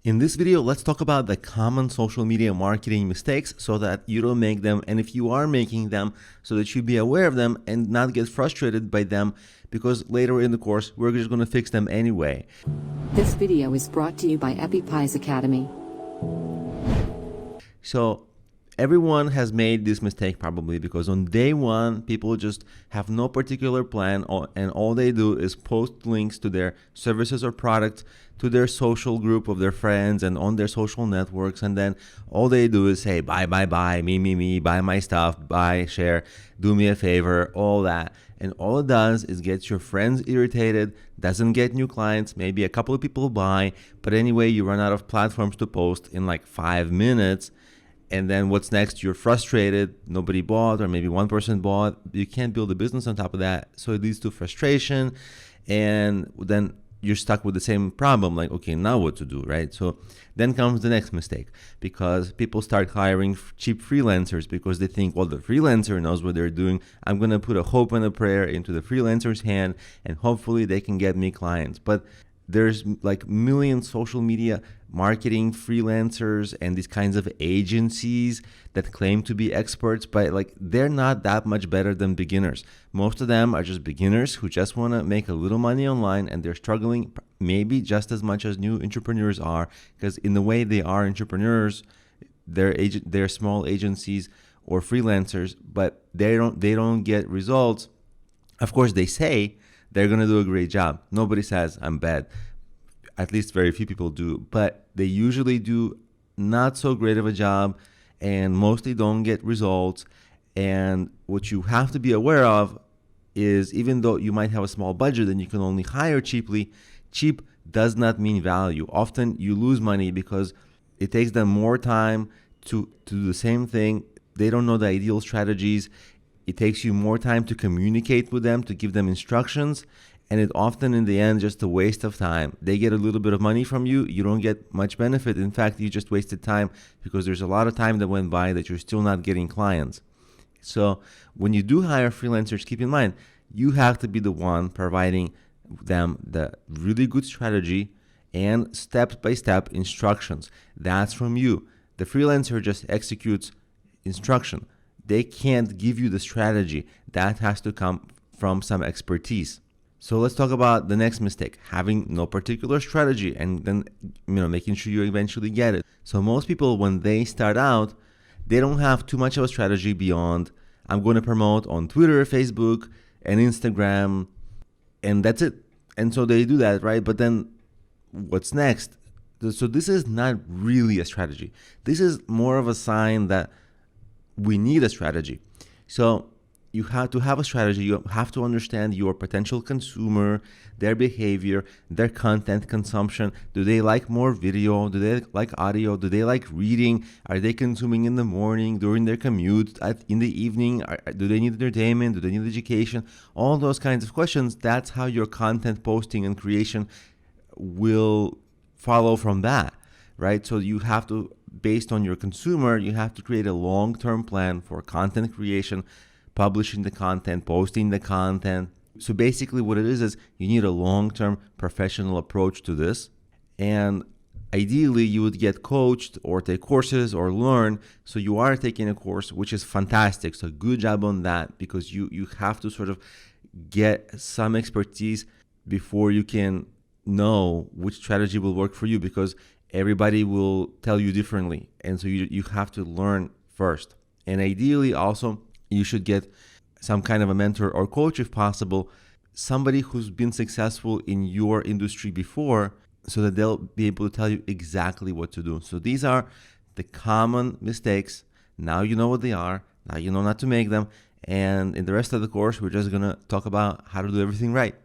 In this video, let's talk about the common social media marketing mistakes so that you don't make them, and if you are making them, so that you be aware of them and not get frustrated by them, because later in the course, we're just going to fix them anyway. This video is brought to you by EpiPies Academy. So everyone has made this mistake probably because on day one, people just have no particular plan, and all they do is post links to their services or products to their social group of their friends and on their social networks. And then all they do is say, buy, me, buy my stuff, buy, share, do me a favor, all that. And all it does is get your friends irritated, doesn't get new clients, maybe a couple of people buy, but anyway, you run out of platforms to post in like 5 minutes. And then what's next? You're frustrated, nobody bought, or maybe one person bought. You can't build a business on top of that. So it leads to frustration. And then you're stuck with the same problem, like, okay, now what to do, right? So then comes the next mistake, because people start hiring cheap freelancers because they think, well, the freelancer knows what they're doing. I'm going to put a hope and a prayer into the freelancer's hand, and hopefully they can get me clients. But there's like millions social media marketing freelancers and these kinds of agencies that claim to be experts, but like they're not that much better than beginners. Most of them are just beginners who just want to make a little money online, and they're struggling maybe just as much as new entrepreneurs are, because in the way they are entrepreneurs, they're small agencies or freelancers, but they don't get results. Of course, they say they're going to do a great job. Nobody says I'm bad. At least very few people do, but they usually do not so great of a job and mostly don't get results. And what you have to be aware of is, even though you might have a small budget and you can only hire cheaply, cheap does not mean value. Often you lose money because it takes them more time to do the same thing. They don't know the ideal strategies. It takes you more time to communicate with them, to give them instructions, and it often in the end just a waste of time. They get a little bit of money from you, you don't get much benefit. In fact, you just wasted time because there's a lot of time that went by that you're still not getting clients. So when you do hire freelancers, keep in mind, you have to be the one providing them the really good strategy and step-by-step instructions. That's from you. The freelancer just executes instruction. They can't give you the strategy. That has to come from some expertise. So let's talk about the next mistake, having no particular strategy and then making sure you eventually get it. So most people, when they start out, they don't have too much of a strategy beyond, I'm going to promote on Twitter, Facebook, and Instagram, and that's it. And so they do that, right? But then what's next? So this is not really a strategy. This is more of a sign that we need a strategy. So you have to have a strategy. You have to understand your potential consumer, their behavior, their content consumption. Do they like more video? Do they like audio? Do they like reading? Are they consuming in the morning, during their commute, in the evening? Do they need entertainment? Do they need education? All those kinds of questions. That's how your content posting and creation will follow from that, right? So you have to, based on your consumer, you have to create a long-term plan for content creation, publishing the content, posting the content. So basically what it is you need a long-term professional approach to this. And ideally you would get coached or take courses or learn. So you are taking a course, which is fantastic. So good job on that, because you have to sort of get some expertise before you can know which strategy will work for you, because everybody will tell you differently. And so you have to learn first. And ideally also, you should get some kind of a mentor or coach if possible, somebody who's been successful in your industry before, so that they'll be able to tell you exactly what to do. So these are the common mistakes. Now you know what they are. Now you know not to make them. And in the rest of the course, we're just going to talk about how to do everything right.